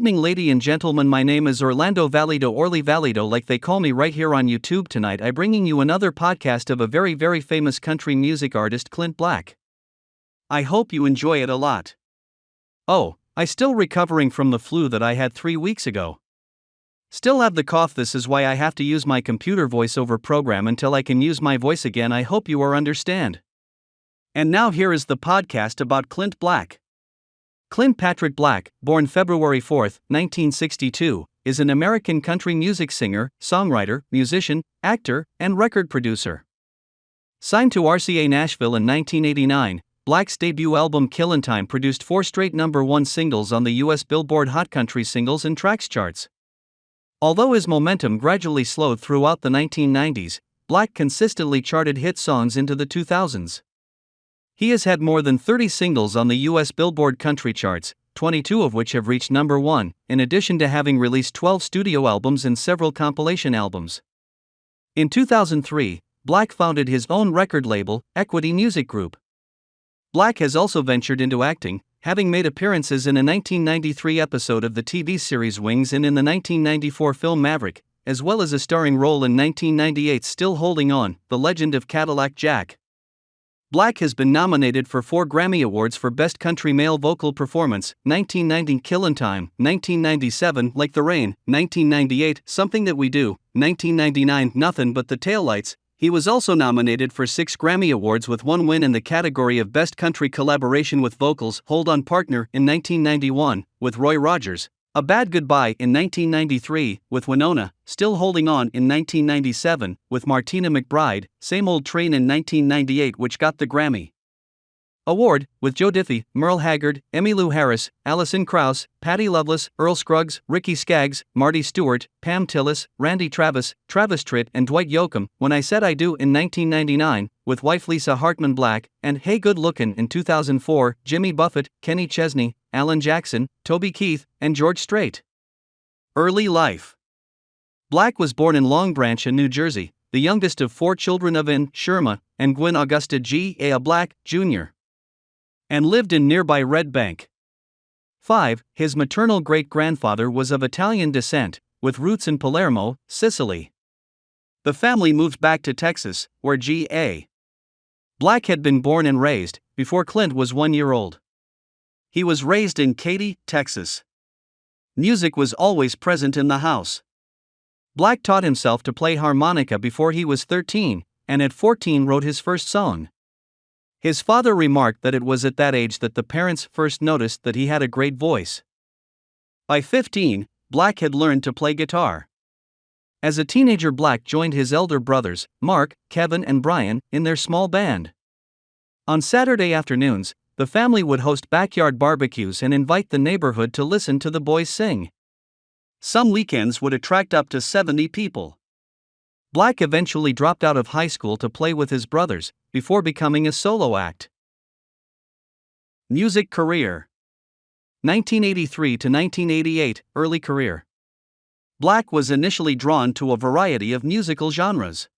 evening, lady and gentlemen. My name is Orlando Valido, Orly Valido, like they call me right here on YouTube. Tonight I bringing you another podcast of a very, very famous country music artist, Clint Black. I hope you enjoy it a lot. Oh, I still recovering from the flu that I had 3 weeks ago. Still have the cough. This is why I have to use my computer voiceover program until I can use my voice again. I hope you are understand. And now here is the podcast about Clint Black. Clint Patrick Black, born February 4, 1962, is an American country music singer, songwriter, musician, actor, and record producer. Signed to RCA Nashville in 1989, Black's debut album Killin' Time produced 4 straight #1 singles on the U.S. Billboard Hot Country Singles and Tracks charts. Although his momentum gradually slowed throughout the 1990s, Black consistently charted hit songs into the 2000s. He has had more than 30 singles on the U.S. Billboard country charts, 22 of which have reached #1, in addition to having released 12 studio albums and several compilation albums. In 2003, Black founded his own record label, Equity Music Group. Black has also ventured into acting, having made appearances in a 1993 episode of the TV series Wings and in the 1994 film Maverick, as well as a starring role in 1998's Still Holding On, The Legend of Cadillac Jack. Black has been nominated for 4 Grammy Awards for Best Country Male Vocal Performance, 1990 Killin' Time, 1997 Like the Rain, 1998 Something That We Do, 1999 Nothing But the Taillights. He was also nominated for 6 Grammy Awards with 1 win in the category of Best Country Collaboration with Vocals, Hold On Partner in 1991, with Roy Rogers, A Bad Goodbye in 1993, with Winona, Still Holding On in 1997, with Martina McBride, Same Old Train in 1998 which got the Grammy Award, with Joe Diffie, Merle Haggard, Emmylou Harris, Alison Krauss, Patty Loveless, Earl Scruggs, Ricky Skaggs, Marty Stewart, Pam Tillis, Randy Travis, Travis Tritt and Dwight Yoakam, When I Said I Do in 1999, with wife Lisa Hartman Black, and Hey Good Lookin' in 2004, Jimmy Buffett, Kenny Chesney, Alan Jackson, Toby Keith, and George Strait. Early life. Black was born in Long Branch, New Jersey, the youngest of 4 children of Ann Sherma and Gwen Augusta G. A. Black, Jr., and lived in nearby Red Bank. 5. His maternal great-grandfather was of Italian descent, with roots in Palermo, Sicily. The family moved back to Texas, where G.A. Black had been born and raised, before Clint was 1 year old. He was raised in Katy, Texas. Music was always present in the house. Black taught himself to play harmonica before he was 13, and at 14 wrote his first song. His father remarked that it was at that age that the parents first noticed that he had a great voice. By 15, Black had learned to play guitar. As a teenager, Black joined his elder brothers, Mark, Kevin and Brian, in their small band. On Saturday afternoons, the family would host backyard barbecues and invite the neighborhood to listen to the boys sing. Some weekends would attract up to 70 people. Black eventually dropped out of high school to play with his brothers, before becoming a solo act. Music career. 1983 to 1988, early career. Black was initially drawn to a variety of musical genres.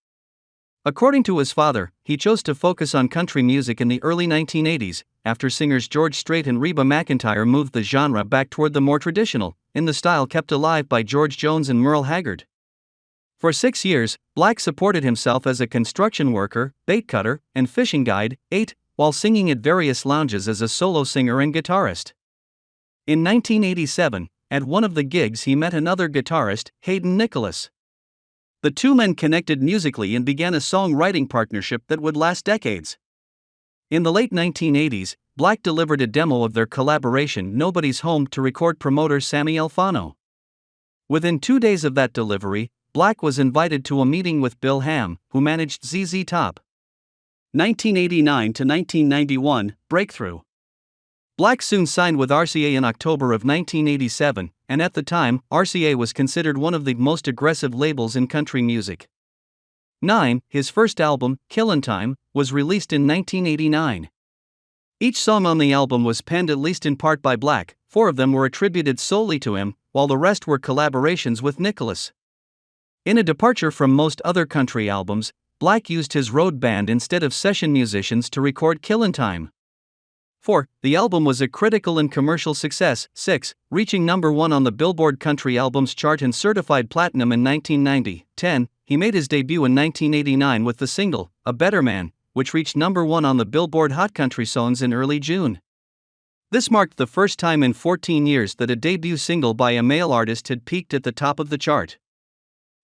According to his father, he chose to focus on country music in the early 1980s, after singers George Strait and Reba McEntire moved the genre back toward the more traditional, in the style kept alive by George Jones and Merle Haggard. For 6 years, Black supported himself as a construction worker, bait cutter, and fishing guide, while singing at various lounges as a solo singer and guitarist. In 1987, at one of the gigs he met another guitarist, Hayden Nicholas. The two men connected musically and began a songwriting partnership that would last decades. In the late 1980s, Black delivered a demo of their collaboration Nobody's Home to record promoter Sammy Alfano. Within 2 days of that delivery, Black was invited to a meeting with Bill Ham, who managed ZZ Top. 1989 to 1991, breakthrough. Black soon signed with RCA in October of 1987, and at the time, RCA was considered one of the most aggressive labels in country music. 9. His first album, Killin' Time, was released in 1989. Each song on the album was penned at least in part by Black, 4 of them were attributed solely to him, while the rest were collaborations with Nicholas. In a departure from most other country albums, Black used his road band instead of session musicians to record Killin' Time. 4. The album was a critical and commercial success. 6. Reaching number 1 on the Billboard Country Albums chart and certified platinum in 1990. 10. He made his debut in 1989 with the single, A Better Man, which reached number 1 on the Billboard Hot Country Songs in early June. This marked the first time in 14 years that a debut single by a male artist had peaked at the top of the chart.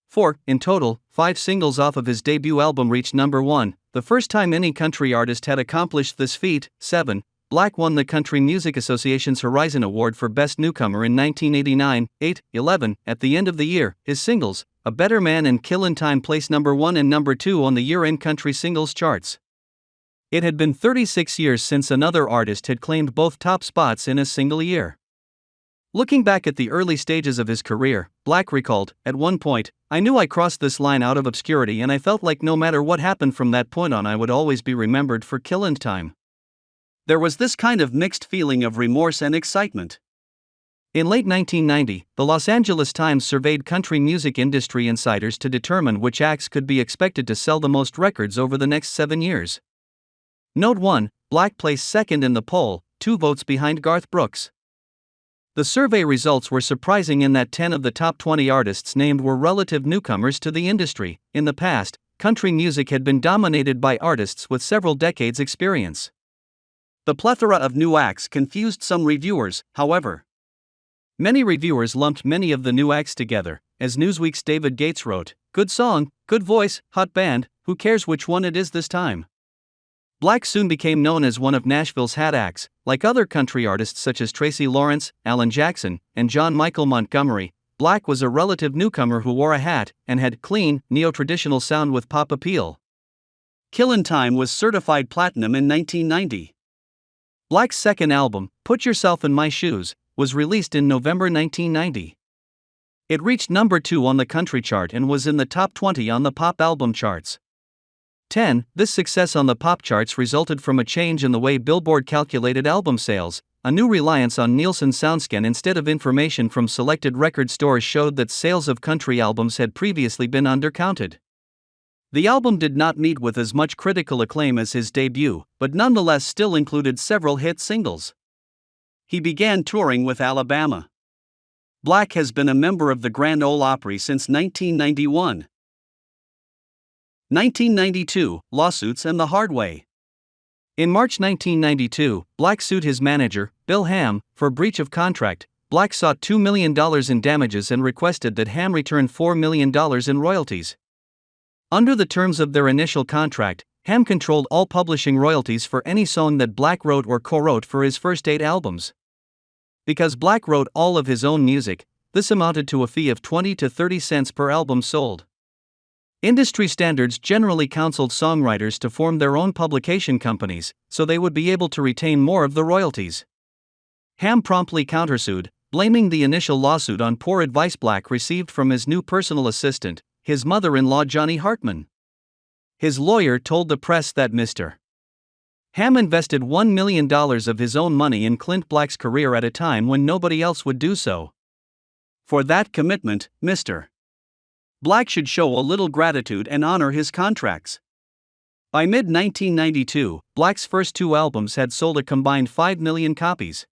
4. In total, 5 singles off of his debut album reached number 1, the first time any country artist had accomplished this feat. 7. Black won the Country Music Association's Horizon Award for Best Newcomer in 1989. 8. 11. At the end of the year, his singles, A Better Man and Killin' Time, placed number 1 and number 2 on the year-end country singles charts. It had been 36 years since another artist had claimed both top spots in a single year. Looking back at the early stages of his career, Black recalled, "At one point, I knew I crossed this line out of obscurity and I felt like no matter what happened from that point on I would always be remembered for Killin' Time." There was this kind of mixed feeling of remorse and excitement. In late 1990, the Los Angeles Times surveyed country music industry insiders to determine which acts could be expected to sell the most records over the next 7 years. Note 1, Black placed second in the poll, 2 votes behind Garth Brooks. The survey results were surprising in that 10 of the top 20 artists named were relative newcomers to the industry. In the past, country music had been dominated by artists with several decades' experience. The plethora of new acts confused some reviewers, however. Many reviewers lumped many of the new acts together. As Newsweek's David Gates wrote, "Good song, good voice, hot band, who cares which one it is this time?" Black soon became known as one of Nashville's hat acts. Like other country artists such as Tracy Lawrence, Alan Jackson, and John Michael Montgomery, Black was a relative newcomer who wore a hat and had clean, neo-traditional sound with pop appeal. Killin' Time was certified platinum in 1990. Black's second album, Put Yourself in My Shoes, was released in November 1990. It reached number 2 on the country chart and was in the top 20 on the pop album charts. 10. This success on the pop charts resulted from a change in the way Billboard calculated album sales. A new reliance on Nielsen SoundScan instead of information from selected record stores showed that sales of country albums had previously been undercounted. The album did not meet with as much critical acclaim as his debut, but nonetheless still included several hit singles. He began touring with Alabama. Black has been a member of the Grand Ole Opry since 1991. 1992, Lawsuits and the Hard Way. In March 1992, Black sued his manager, Bill Ham, for breach of contract. Black sought $2 million in damages and requested that Ham return $4 million in royalties. Under the terms of their initial contract, Ham controlled all publishing royalties for any song that Black wrote or co-wrote for his first 8 albums. Because Black wrote all of his own music, this amounted to a fee of 20 to 30 cents per album sold. Industry standards generally counseled songwriters to form their own publication companies, so they would be able to retain more of the royalties. Ham promptly countersued, blaming the initial lawsuit on poor advice Black received from his new personal assistant, his mother-in-law Johnny Hartman. His lawyer told the press that Mr. Ham invested $1 million of his own money in Clint Black's career at a time when nobody else would do so. For that commitment, Mr. Black should show a little gratitude and honor his contracts. By mid-1992, Black's first 2 albums had sold a combined 5 million copies.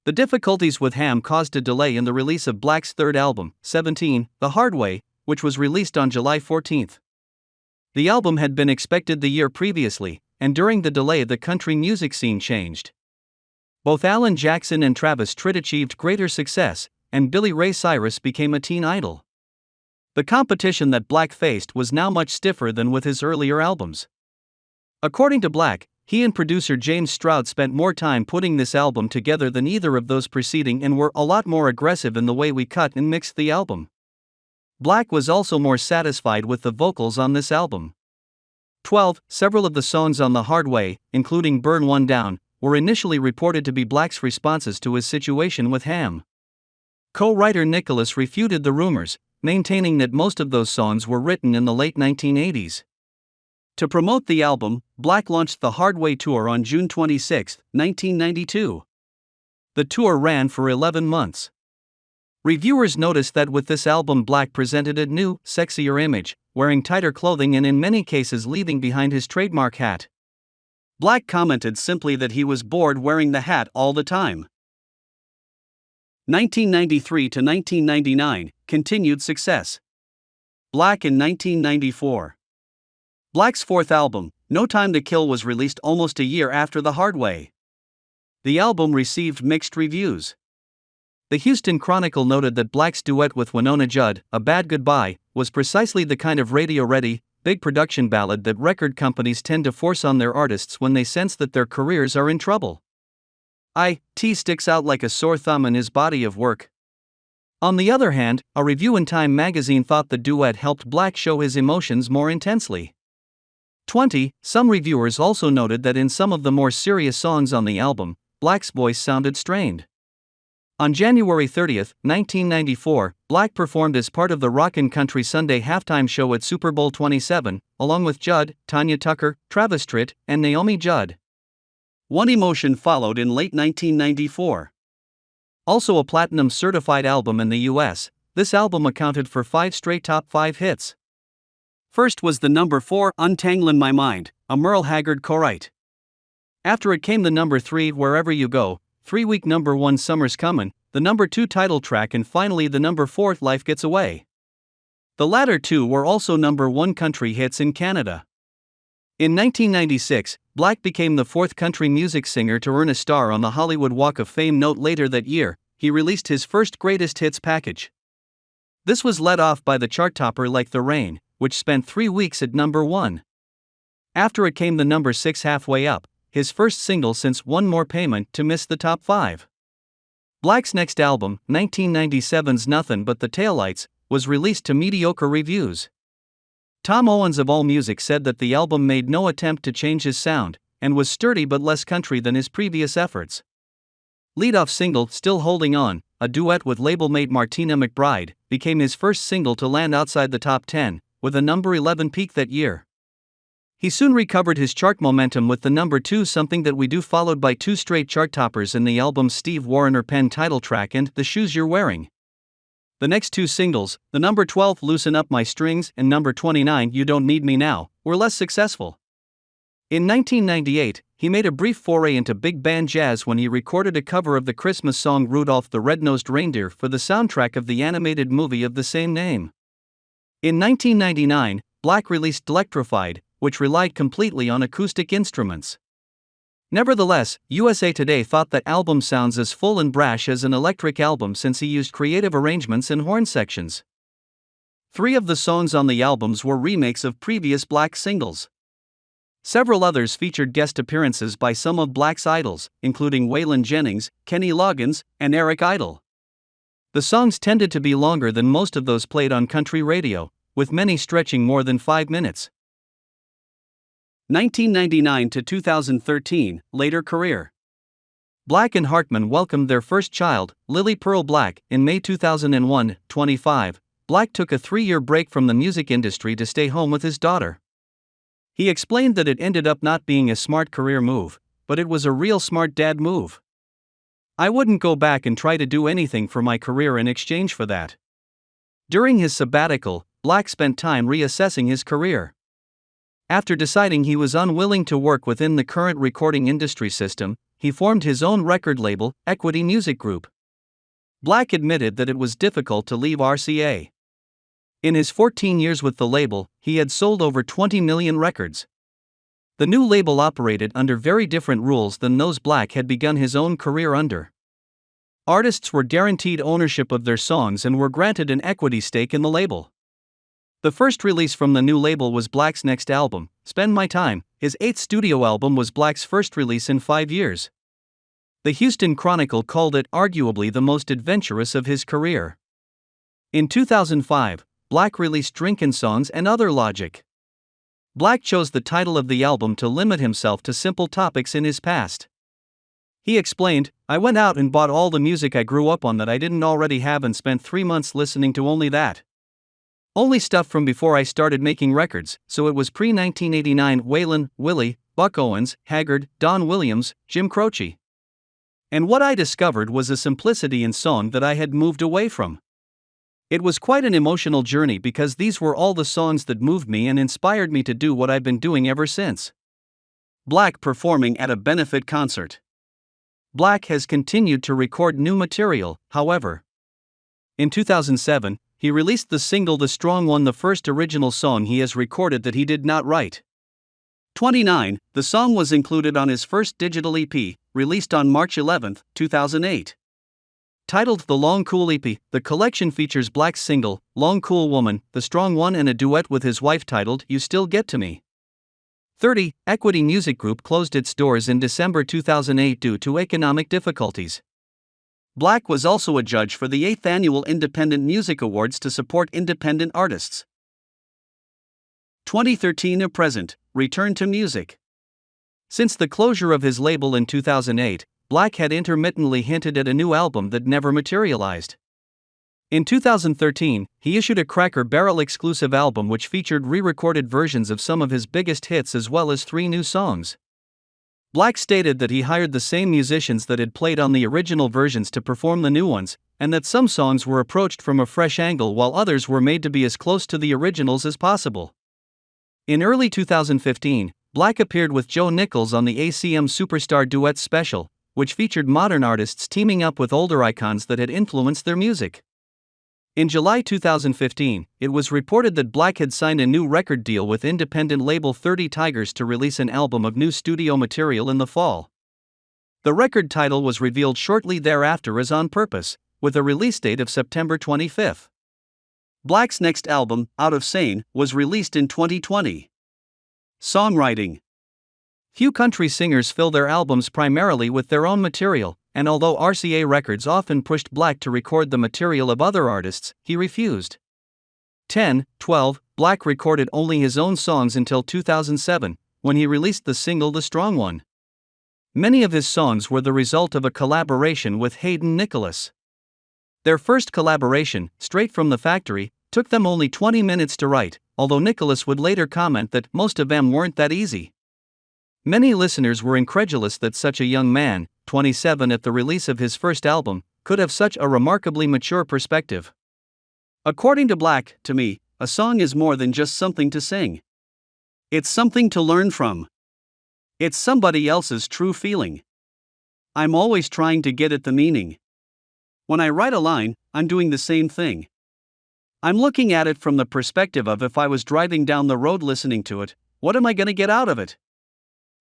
The difficulties with Ham caused a delay in the release of Black's third album, 17, The Hard Way, which was released on July 14. The album had been expected the year previously, and during the delay the country music scene changed. Both Alan Jackson and Travis Tritt achieved greater success, and Billy Ray Cyrus became a teen idol. The competition that Black faced was now much stiffer than with his earlier albums. According to Black, he and producer James Stroud spent more time putting this album together than either of those preceding and were a lot more aggressive in the way we cut and mixed the album. Black was also more satisfied with the vocals on this album. 12. Several of the songs on The Hard Way, including Burn One Down, were initially reported to be Black's responses to his situation with Ham. Co-writer Nicholas refuted the rumors, maintaining that most of those songs were written in the late 1980s. To promote the album, Black launched the Hard Way Tour on June 26, 1992. The tour ran for 11 months. Reviewers noticed that with this album Black presented a new, sexier image, wearing tighter clothing and in many cases leaving behind his trademark hat. Black commented simply that he was bored wearing the hat all the time. 1993 to 1999, continued success. Black in 1994. Black's fourth album, No Time to Kill, was released almost a year after The Hard Way. The album received mixed reviews. The Houston Chronicle noted that Black's duet with Winona Judd, A Bad Goodbye, was precisely the kind of radio-ready, big production ballad that record companies tend to force on their artists when they sense that their careers are in trouble. It sticks out like a sore thumb in his body of work. On the other hand, a review in Time magazine thought the duet helped Black show his emotions more intensely. Some reviewers also noted that in some of the more serious songs on the album, Black's voice sounded strained. On January 30, 1994, Black performed as part of the Rockin' Country Sunday halftime show at Super Bowl 27, along with Judd, Tanya Tucker, Travis Tritt, and Naomi Judd. One Emotion followed in late 1994. Also a platinum-certified album in the US, this album accounted for 5 straight top 5 hits. First was the number 4, Untangling My Mind, a Merle Haggard co-write. After it came the number 3, Wherever You Go, 3-week number 1, Summer's Comin', the number 2 title track, and finally the number 4, Life Gets Away. The latter two were also number 1 country hits in Canada. In 1996, Black became the 4th country music singer to earn a star on the Hollywood Walk of Fame. Note later that year, he released his first greatest hits package. This was led off by the chart topper Like the Rain, which spent 3 weeks at number 1. After it came the number 6, Halfway Up, his first single since One More Payment to miss the top 5. Black's next album, 1997's Nothin' But the Taillights, was released to mediocre reviews. Tom Owens of AllMusic said that the album made no attempt to change his sound, and was sturdy but less country than his previous efforts. Lead-off single, Still Holding On, a duet with labelmate Martina McBride, became his first single to land outside the top 10, with a number 11 peak that year. He soon recovered his chart momentum with the number 2, Something That We Do, followed by 2 straight chart toppers in the album's Steve Wariner penned title track and The Shoes You're Wearing. The next 2 singles, the number 12, Loosen Up My Strings, and number 29, You Don't Need Me Now, were less successful. In 1998, he made a brief foray into big band jazz when he recorded a cover of the Christmas song Rudolph the Red-Nosed Reindeer for the soundtrack of the animated movie of the same name. In 1999, Black released Electrified, which relied completely on acoustic instruments. Nevertheless, USA Today thought that album sounds as full and brash as an electric album since he used creative arrangements and horn sections. 3 of the songs on the albums were remakes of previous Black singles. Several others featured guest appearances by some of Black's idols, including Waylon Jennings, Kenny Loggins, and Eric Idle. The songs tended to be longer than most of those played on country radio, with many stretching more than 5 minutes. 1999 to 2013, later career. Black and Hartman welcomed their first child, Lily Pearl Black, in May 2001, 25. Black took a 3-year break from the music industry to stay home with his daughter. He explained that it ended up not being a smart career move, but it was a real smart dad move. I wouldn't go back and try to do anything for my career in exchange for that. During his sabbatical, Black spent time reassessing his career. After deciding he was unwilling to work within the current recording industry system, he formed his own record label, Equity Music Group. Black admitted that it was difficult to leave RCA. In his 14 years with the label, he had sold over 20 million records. The new label operated under very different rules than those Black had begun his own career under. Artists were guaranteed ownership of their songs and were granted an equity stake in the label. The first release from the new label was Black's next album, Spend My Time. His 8th studio album was Black's first release in 5 years. The Houston Chronicle called it arguably the most adventurous of his career. In 2005, Black released Drinkin' Songs and Other Logic. Black chose the title of the album to limit himself to simple topics in his past. He explained, I went out and bought all the music I grew up on that I didn't already have and spent 3 months listening to only that. Only stuff from before I started making records, so it was pre-1989 Waylon, Willie, Buck Owens, Haggard, Don Williams, Jim Croce. And what I discovered was a simplicity in song that I had moved away from. It was quite an emotional journey because these were all the songs that moved me and inspired me to do what I've been doing ever since. Black performing at a benefit concert. Black has continued to record new material, however. In 2007, he released the single The Strong One, the first original song he has recorded that he did not write. 29. The song was included on his first digital EP, released on March 11, 2008. Titled The Long Cool EP, the collection features Black's single, Long Cool Woman, The Strong One, and a duet with his wife titled You Still Get to Me. 30. Equity Music Group closed its doors in December 2008 due to economic difficulties. Black was also a judge for the 8th Annual Independent Music Awards to support independent artists. 2013 to present, return to music. Since the closure of his label in 2008, Black had intermittently hinted at a new album that never materialized. In 2013, he issued a Cracker Barrel exclusive album which featured re-recorded versions of some of his biggest hits as well as 3 new songs. Black stated that he hired the same musicians that had played on the original versions to perform the new ones, and that some songs were approached from a fresh angle while others were made to be as close to the originals as possible. In early 2015, Black appeared with Joe Nichols on the ACM Superstar Duets special, which featured modern artists teaming up with older icons that had influenced their music. In July 2015, it was reported that Black had signed a new record deal with independent label 30 Tigers to release an album of new studio material in the fall. The record title was revealed shortly thereafter as On Purpose, with a release date of September 25. Black's next album, Out of Sane, was released in 2020. Songwriting. Few country singers fill their albums primarily with their own material, and although RCA Records often pushed Black to record the material of other artists, he refused. 12. Black recorded only his own songs until 2007, when he released the single The Strong One. Many of his songs were the result of a collaboration with Hayden Nicholas. Their first collaboration, Straight from the Factory, took them only 20 minutes to write, although Nicholas would later comment that most of them weren't that easy. Many listeners were incredulous that such a young man, 27 at the release of his first album, could have such a remarkably mature perspective. According to Black, to me, a song is more than just something to sing. It's something to learn from. It's somebody else's true feeling. I'm always trying to get at the meaning. When I write a line, I'm doing the same thing. I'm looking at it from the perspective of if I was driving down the road listening to it, what am I going to get out of it?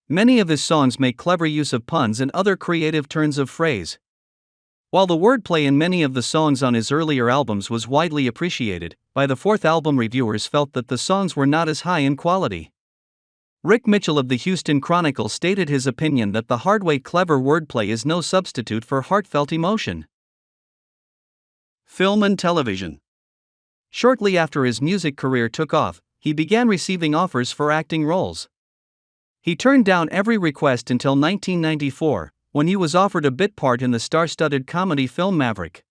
Many of his songs make clever use of puns and other creative turns of phrase. While the wordplay in many of the songs on his earlier albums was widely appreciated, by the fourth album reviewers felt that the songs were not as high in quality. Rick Mitchell of the Houston Chronicle stated his opinion that the hard-way clever wordplay is no substitute for heartfelt emotion. Film and television. Shortly after his music career took off, he began receiving offers for acting roles. He turned down every request until 1994, when he was offered a bit part in the star-studded comedy film Maverick.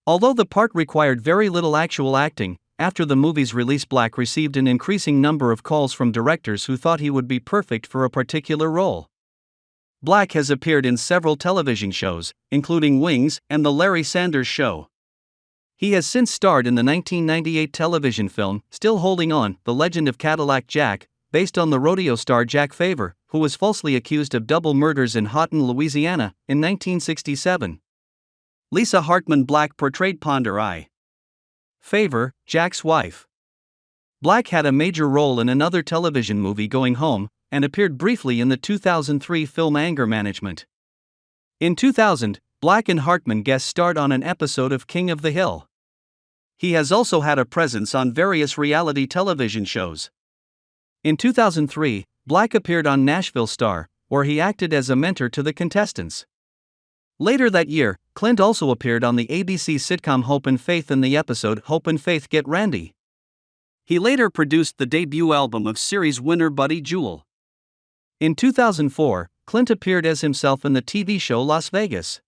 Although the part required very little actual acting, after the movie's release Black received an increasing number of calls from directors who thought he would be perfect for a particular role. Black has appeared in several television shows, including Wings and The Larry Sanders Show. He has since starred in the 1998 television film, Still Holding On, The Legend of Cadillac Jack, based on the rodeo star Jack Favor, who was falsely accused of double murders in Houghton, Louisiana, in 1967. Lisa Hartman Black portrayed Ponder I. Favor, Jack's wife. Black had a major role in another television movie, Going Home, and appeared briefly in the 2003 film Anger Management. In 2000, Black and Hartman guest starred on an episode of King of the Hill. He has also had a presence on various reality television shows. In 2003, Black appeared on Nashville Star, where he acted as a mentor to the contestants. Later that year, Clint also appeared on the ABC sitcom Hope and Faith in the episode Hope and Faith Get Randy. He later produced the debut album of series winner Buddy Jewel. In 2004, Clint appeared as himself in the TV show Las Vegas.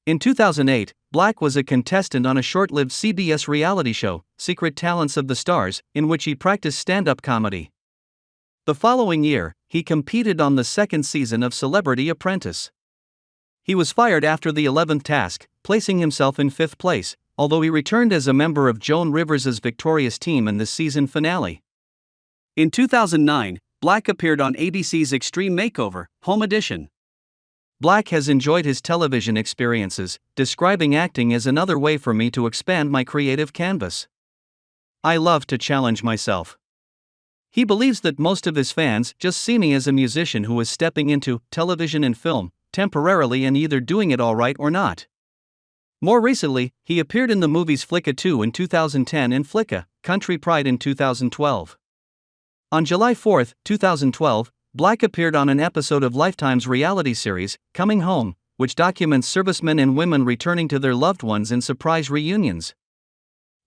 In 2008, Black was a contestant on a short-lived CBS reality show, Secret Talents of the Stars, in which he practiced stand-up comedy. The following year, he competed on the second season of Celebrity Apprentice. He was fired after the 11th task, placing himself in 5th place, although he returned as a member of Joan Rivers' victorious team in the season finale. In 2009, Black appeared on ABC's Extreme Makeover, Home Edition. Black has enjoyed his television experiences, describing acting as another way for me to expand my creative canvas. I love to challenge myself. He believes that most of his fans just see me as a musician who is stepping into television and film, temporarily and either doing it all right or not. More recently, he appeared in the movies Flicka 2 in 2010 and Flicka, Country Pride in 2012. On July 4, 2012, Black appeared on an episode of Lifetime's reality series, Coming Home, which documents servicemen and women returning to their loved ones in surprise reunions.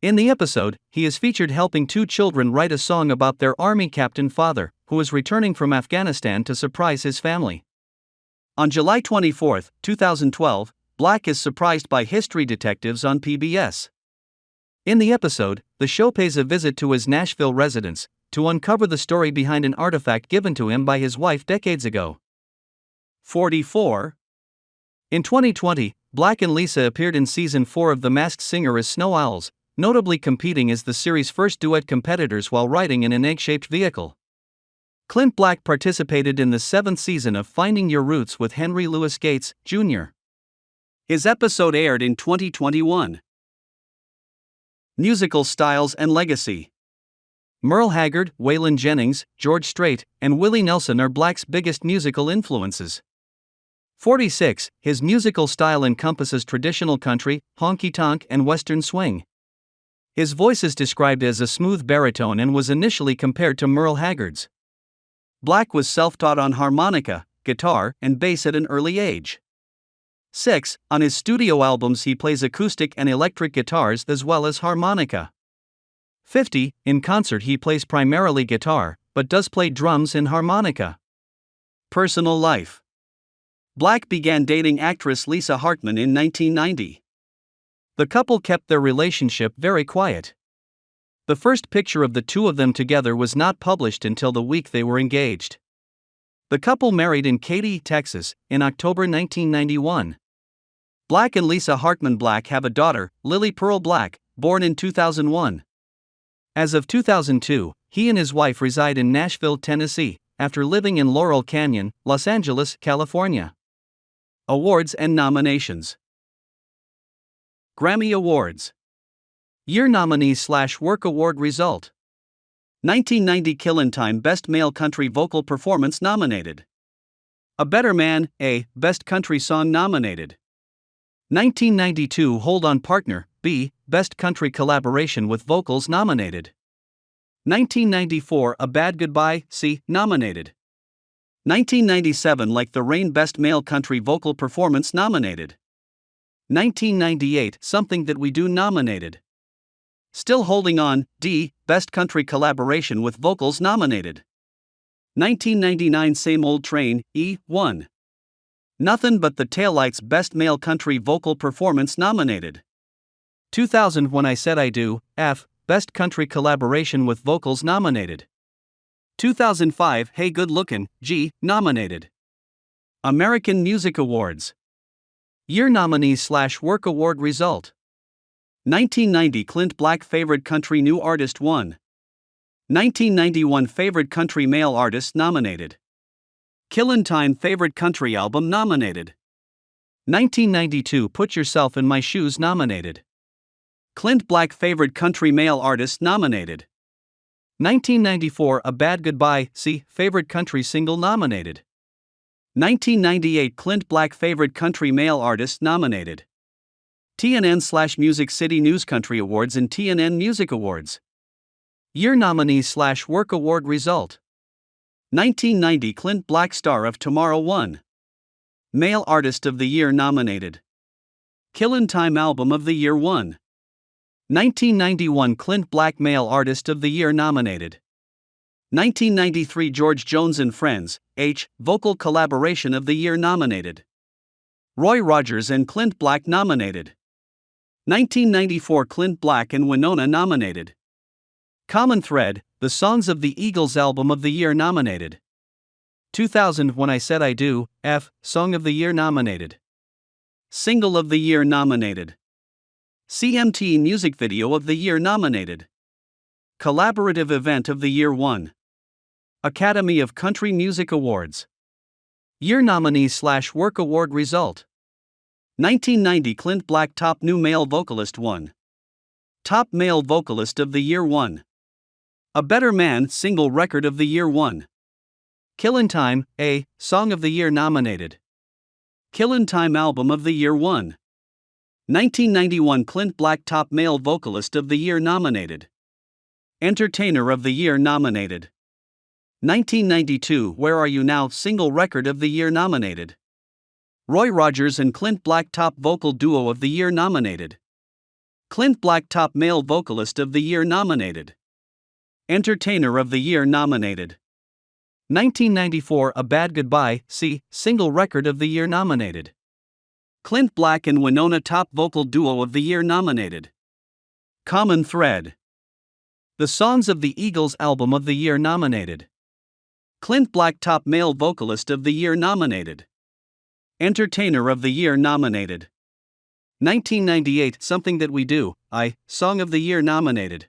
In the episode, he is featured helping two children write a song about their army captain father, who is returning from Afghanistan to surprise his family. On July 24, 2012, Black is surprised by history detectives on PBS. In the episode, the show pays a visit to his Nashville residence to uncover the story behind an artifact given to him by his wife decades ago. 44. In 2020, Black and Lisa appeared in Season 4 of The Masked Singer as Snow Owls, notably competing as the series' first duet competitors while riding in an egg-shaped vehicle. Clint Black participated in the 7th season of Finding Your Roots with Henry Louis Gates, Jr. His episode aired in 2021. Musical styles and legacy. Merle Haggard, Waylon Jennings, George Strait, and Willie Nelson are Black's biggest musical influences. 46. His musical style encompasses traditional country, honky-tonk, and western swing. His voice is described as a smooth baritone and was initially compared to Merle Haggard's. Black was self-taught on harmonica, guitar, and bass at an early age. 6. On his studio albums he plays acoustic and electric guitars as well as harmonica. 50. In concert he plays primarily guitar, but does play drums and harmonica. Personal life. Black began dating actress Lisa Hartman in 1990. The couple kept their relationship very quiet. The first picture of the two of them together was not published until the week they were engaged. The couple married in Katy, Texas, in October 1991. Black and Lisa Hartman Black have a daughter, Lily Pearl Black, born in 2001. As of 2002, he and his wife reside in Nashville, Tennessee, after living in Laurel Canyon, Los Angeles, California. Awards and nominations. Grammy Awards. Year nominees/Work Award result. 1990 Killin' Time Best Male Country Vocal Performance nominated. A Better Man, A, Best Country Song nominated. 1992 Hold On Partner, B, Best Country Collaboration with Vocals nominated. 1994 A Bad Goodbye, C, nominated. 1997 Like the Rain Best Male Country Vocal Performance nominated. 1998 Something That We Do nominated. Still Holding On, D, Best Country Collaboration with Vocals nominated. 1999 Same Old Train, E, 1. Nothing But the Taillights Best Male Country Vocal Performance nominated. 2000 When I Said I Do, F, Best Country Collaboration with Vocals nominated. 2005 Hey Good Lookin', G, nominated. American Music Awards. Year nominees/Work Award result. 1990 Clint Black Favorite Country New Artist 1. 1991 Favorite Country Male Artist nominated. Killin' Time Favorite Country Album nominated. 1992 Put Yourself in My Shoes nominated. Clint Black Favorite Country Male Artist nominated. 1994 A Bad Goodbye, C, Favorite Country Single nominated. 1998 Clint Black Favorite Country Male Artist nominated. TNN/Music City News Country Awards and TNN Music Awards. Year nominees/Work Award result. 1990 Clint Black Star of Tomorrow 1. Male Artist of the Year nominated. Killin' Time Album of the Year 1. 1991 Clint Black Male Artist of the Year nominated. 1993 George Jones and Friends, H, Vocal Collaboration of the Year nominated. Roy Rogers and Clint Black nominated. 1994 Clint Black and Winona nominated. Common Thread, the Songs of the Eagles Album of the Year nominated. 2000 When I Said I Do, F, Song of the Year nominated. Single of the Year nominated. CMT Music Video of the Year nominated. Collaborative Event of the Year 1. Academy of Country Music Awards. Year nominees/work award result. 1990 Clint Black Top New Male Vocalist 1. Top Male Vocalist of the Year 1. A Better Man Single Record of the Year 1. Killin' Time, A, Song of the Year nominated. Killin' Time Album of the Year 1. 1991 Clint Black Top Male Vocalist of the Year nominated. Entertainer of the Year nominated. 1992 Where Are You Now Single Record of the Year nominated. Roy Rogers and Clint Black Top Vocal Duo of the Year nominated. Clint Black Top Male Vocalist of the Year nominated. Entertainer of the Year nominated. 1994 A Bad Goodbye, C, Single Record of the Year nominated. Clint Black and Winona Top Vocal Duo of the Year nominated. Common Thread. The Songs of the Eagles Album of the Year nominated. Clint Black Top Male Vocalist of the Year nominated. Entertainer of the Year nominated. 1998 Something That We Do, I, Song of the Year nominated.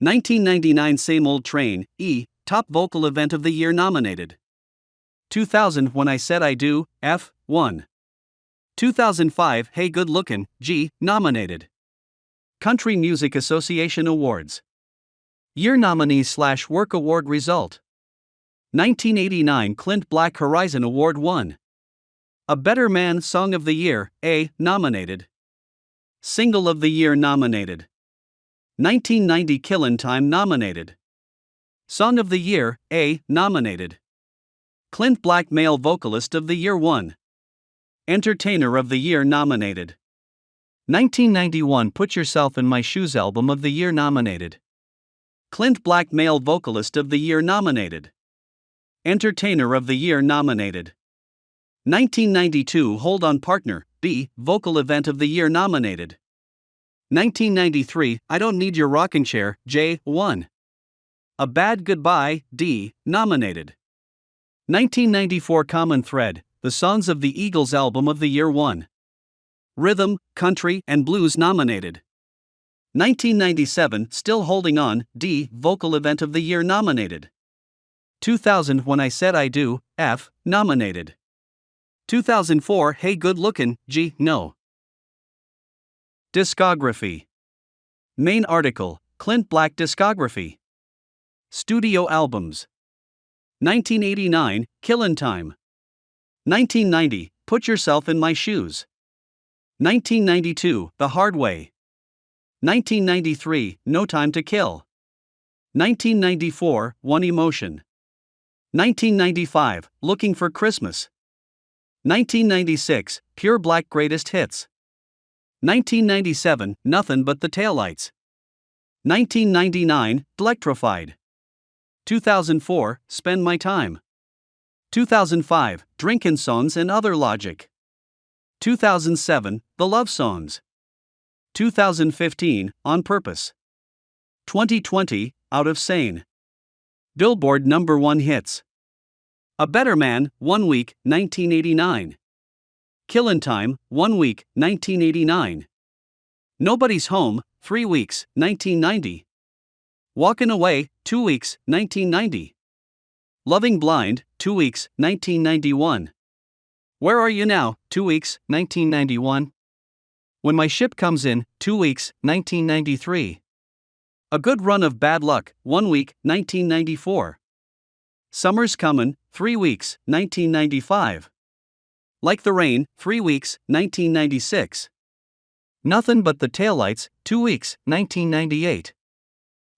1999 Same Old Train, E, Top Vocal Event of the Year nominated. 2000 When I Said I Do, F, 1. 2005 Hey Good Lookin', G, nominated. Country Music Association Awards. Year nominees/work award result. 1989 Clint Black Horizon Award 1. A Better Man Song of the Year, A, nominated. Single of the Year nominated. 1990 Killin' Time nominated. Song of the Year, A, nominated. Clint Black Male Vocalist of the Year 1. Entertainer of the Year nominated. 1991 Put Yourself in My Shoes Album of the Year nominated. Clint Black Male Vocalist of the Year nominated. Entertainer of the Year nominated. 1992 Hold On Partner, B, Vocal Event of the Year nominated. 1993 I Don't Need Your Rocking Chair, J, 1. A Bad Goodbye, D, nominated. 1994 Common Thread, The Songs of the Eagles Album of the Year 1. Rhythm, Country, and Blues nominated. 1997 Still Holding On, D, Vocal Event of the Year nominated. 2000 When I Said I Do, F, nominated. 2004 Hey Good Lookin', G, no. Discography. Main article, Clint Black Discography. Studio albums. 1989, Killin' Time. 1990, Put Yourself in My Shoes. 1992, The Hard Way. 1993, No Time to Kill. 1994, One Emotion. 1995, Looking for Christmas. 1996, Pure Black Greatest Hits. 1997, Nothing But the Taillights. 1999, Electrified. 2004, Spend My Time. 2005, Drinkin' Songs and Other Logic. 2007, The Love Songs. 2015, On Purpose. 2020, Out of Sane. Billboard number 1 hits. A Better Man, 1 week, 1989. Killin' Time, 1 week, 1989. Nobody's Home, 3 weeks, 1990. Walkin' Away, 2 weeks, 1990. Loving Blind, 2 weeks, 1991. Where Are You Now, 2 weeks, 1991. When My Ship Comes In, 2 weeks, 1993. A Good Run of Bad Luck, 1 week, 1994. Summer's Comin', 3 weeks, 1995. Like the Rain, 3 weeks, 1996. Nothing But the Taillights, 2 weeks, 1998.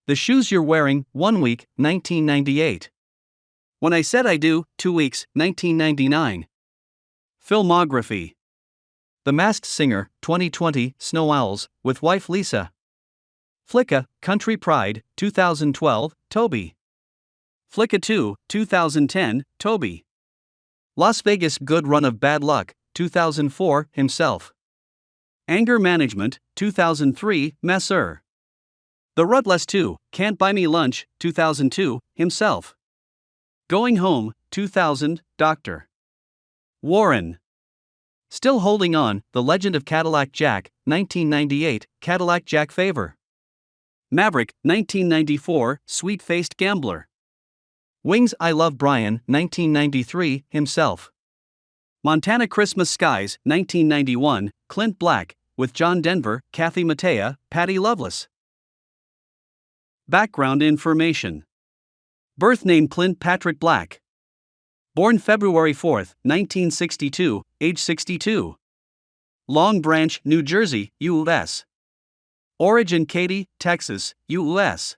The Shoes You're Wearing, 1 week, 1998. When I Said I Do, 2 weeks, 1999. Filmography. The Masked Singer, 2020, Snow Owls, with wife Lisa. Flicka, Country Pride, 2012, Toby. Flicka 2, 2010, Toby. Las Vegas Good Run of Bad Luck, 2004, himself. Anger Management, 2003, Masseur. The Rutless 2, Can't Buy Me Lunch, 2002, himself. Going Home, 2000, Dr. Warren. Still Holding On, The Legend of Cadillac Jack, 1998, Cadillac Jack Favor. Maverick, 1994, Sweet-Faced Gambler. Wings I Love Brian, 1993, himself. Montana Christmas Skies, 1991, Clint Black, with John Denver, Kathy Mattea, Patty Loveless. Background information. Birth name Clint Patrick Black. Born February 4, 1962, age 62. Long Branch, New Jersey, U.S. Origin Katy, Texas, U.S.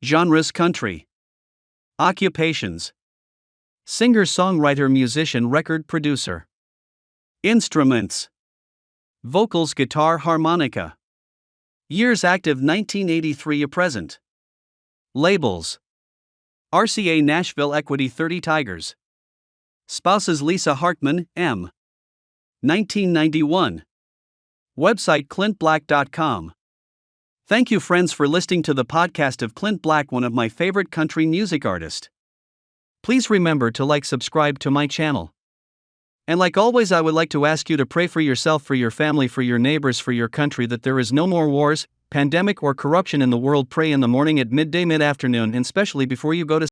Genres country. Occupations: singer, songwriter, musician, record producer. Instruments: vocals, guitar, harmonica. Years active 1983 to present. Labels: RCA Nashville, Equity 30 Tigers. Spouses: Lisa Hartman, M. 1991. Website clintblack.com. Thank you, friends, for listening to the podcast of Clint Black, one of my favorite country music artists. Please remember to subscribe to my channel. And like always, I would like to ask you to pray for yourself, for your family, for your neighbors, for your country, that there is no more wars, pandemic, or corruption in the world. Pray in the morning, at midday, mid-afternoon, and especially before you go to